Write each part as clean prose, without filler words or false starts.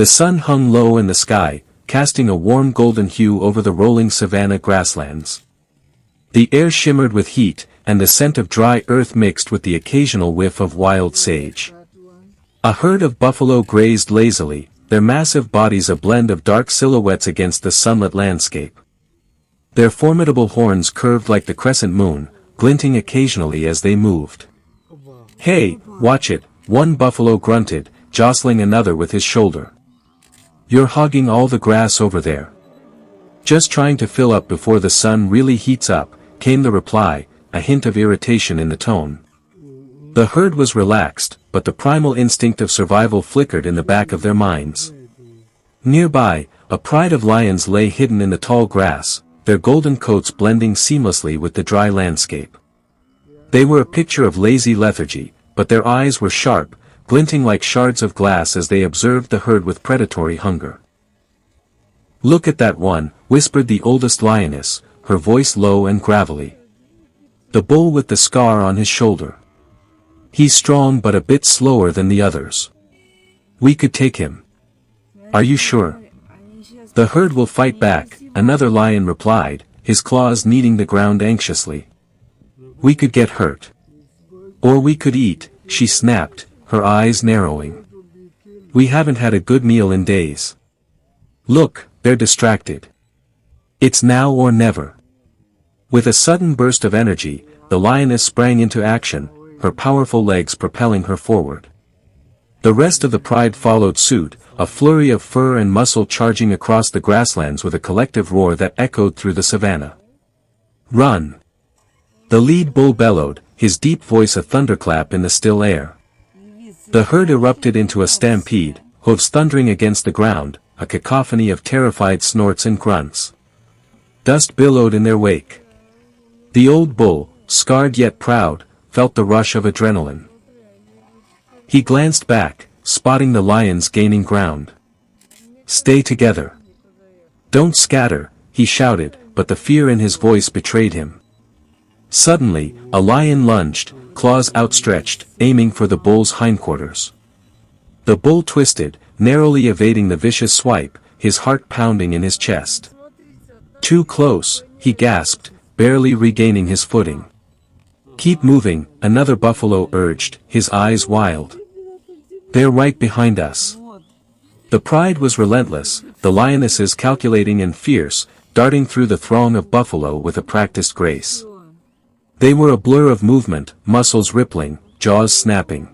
The sun hung low in the sky, casting a warm golden hue over the rolling savanna grasslands. The air shimmered with heat, and the scent of dry earth mixed with the occasional whiff of wild sage. A herd of buffalo grazed lazily, their massive bodies a blend of dark silhouettes against the sunlit landscape. Their formidable horns curved like the crescent moon, glinting occasionally as they moved. "Hey, watch it," one buffalo grunted, jostling another with his shoulder. "You're hogging all the grass over there." "Just trying to fill up before the sun really heats up," came the reply, a hint of irritation in the tone. The herd was relaxed, but the primal instinct of survival flickered in the back of their minds. Nearby, a pride of lions lay hidden in the tall grass, their golden coats blending seamlessly with the dry landscape. They were a picture of lazy lethargy, but their eyes were sharp, glinting like shards of glass as they observed the herd with predatory hunger. "Look at that one," whispered the oldest lioness, her voice low and gravelly. "The bull with the scar on his shoulder. He's strong but a bit slower than the others. We could take him." "Are you sure?" "The herd will fight back," another lion replied, his claws kneading the ground anxiously. "We could get hurt. Or we could eat," she snapped, her eyes narrowing. "We haven't had a good meal in days. Look, they're distracted. It's now or never." With a sudden burst of energy, the lioness sprang into action, her powerful legs propelling her forward. The rest of the pride followed suit, a flurry of fur and muscle charging across the grasslands with a collective roar that echoed through the savanna. "Run!" The lead bull bellowed, his deep voice a thunderclap in the still air. The herd erupted into a stampede, hooves thundering against the ground, a cacophony of terrified snorts and grunts. Dust billowed in their wake. The old bull, scarred yet proud, felt the rush of adrenaline. He glanced back, spotting the lions gaining ground. "Stay together. Don't scatter," he shouted, but the fear in his voice betrayed him. Suddenly, a lion lunged, claws outstretched, aiming for the bull's hindquarters. The bull twisted, narrowly evading the vicious swipe, his heart pounding in his chest. "Too close," he gasped, barely regaining his footing. "Keep moving," another buffalo urged, his eyes wild. "They're right behind us." The pride was relentless, the lionesses calculating and fierce, darting through the throng of buffalo with a practiced grace. They were a blur of movement, muscles rippling, jaws snapping.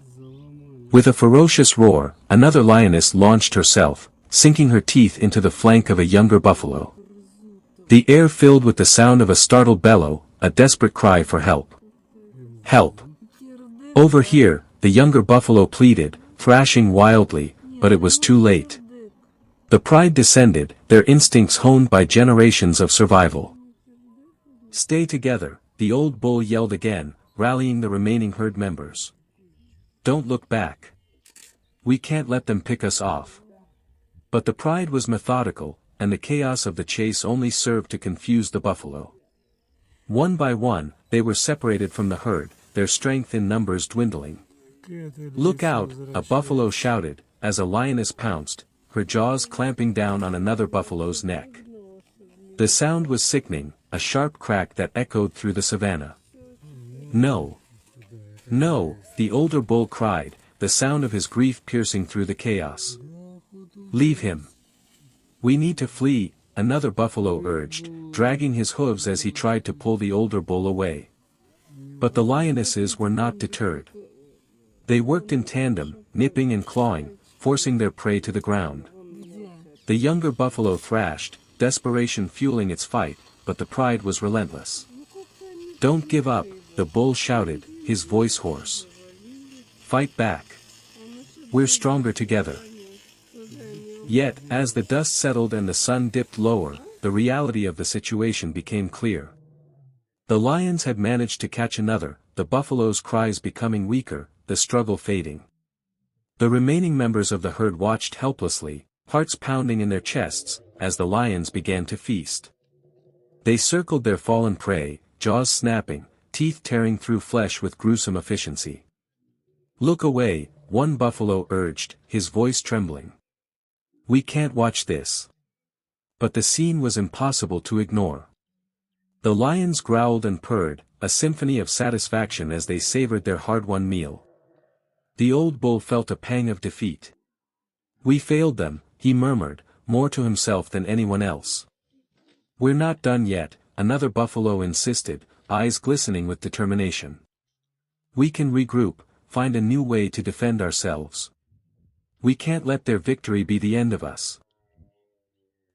With a ferocious roar, another lioness launched herself, sinking her teeth into the flank of a younger buffalo. The air filled with the sound of a startled bellow, a desperate cry for help. "Help! Over here," the younger buffalo pleaded, thrashing wildly, but it was too late. The pride descended, their instincts honed by generations of survival. "Stay together," the old bull yelled again, rallying the remaining herd members. "Don't look back. We can't let them pick us off." But the pride was methodical, and the chaos of the chase only served to confuse the buffalo. One by one, they were separated from the herd, their strength in numbers dwindling. "Look out," a buffalo shouted, as a lioness pounced, her jaws clamping down on another buffalo's neck. The sound was sickening, a sharp crack that echoed through the savanna. "No! No!" the older bull cried, the sound of his grief piercing through the chaos. "Leave him. We need to flee," another buffalo urged, dragging his hooves as he tried to pull the older bull away. But the lionesses were not deterred. They worked in tandem, nipping and clawing, forcing their prey to the ground. The younger buffalo thrashed, desperation fueling its fight, but the pride was relentless. "Don't give up," the bull shouted, his voice hoarse. "Fight back. We're stronger together." Yet, as the dust settled and the sun dipped lower, the reality of the situation became clear. The lions had managed to catch another, the buffalo's cries becoming weaker, the struggle fading. The remaining members of the herd watched helplessly, hearts pounding in their chests, as the lions began to feast. They circled their fallen prey, jaws snapping, teeth tearing through flesh with gruesome efficiency. "Look away," one buffalo urged, his voice trembling. We can't watch this. But the scene was impossible to ignore. The lions growled and purred, a symphony of satisfaction as they savored their hard-won meal. The old bull felt a pang of defeat. We failed them, he murmured, more to himself than anyone else. We're not done yet, another buffalo insisted, eyes glistening with determination. We can regroup, find a new way to defend ourselves. We can't let their victory be the end of us.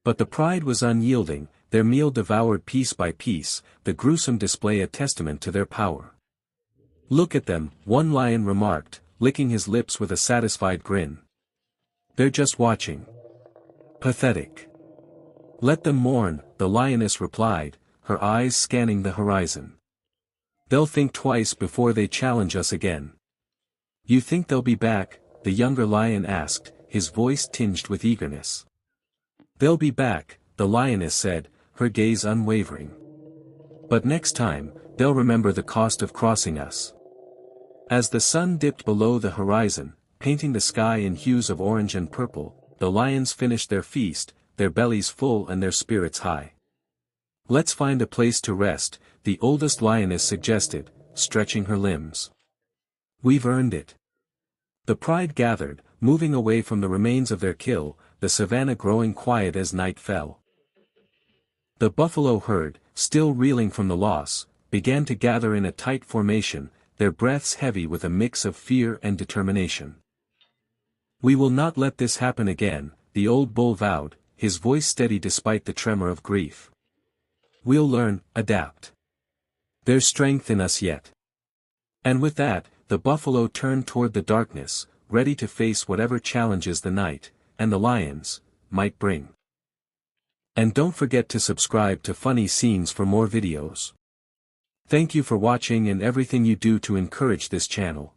But the pride was unyielding, their meal devoured piece by piece, the gruesome display a testament to their power. Look at them, one lion remarked, licking his lips with a satisfied grin. They're just watching. Pathetic. Let them mourn, the lioness replied, her eyes scanning the horizon. They'll think twice before they challenge us again. You think they'll be back? The younger lion asked, his voice tinged with eagerness. They'll be back, the lioness said, her gaze unwavering. But next time, they'll remember the cost of crossing us. As the sun dipped below the horizon, painting the sky in hues of orange and purple, the lions finished their feast, their bellies full and their spirits high. Let's find a place to rest, the oldest lioness suggested, stretching her limbs. We've earned it. The pride gathered, moving away from the remains of their kill, the savanna growing quiet as night fell. The buffalo herd, still reeling from the loss, began to gather in a tight formation, their breaths heavy with a mix of fear and determination. We will not let this happen again, the old bull vowed, his voice steady despite the tremor of grief. We'll learn, adapt. There's strength in us yet. And with that, the buffalo turned toward the darkness, ready to face whatever challenges the night, and the lions, might bring. And don't forget to subscribe to Funny Scenes for more videos. Thank you for watching and everything you do to encourage this channel.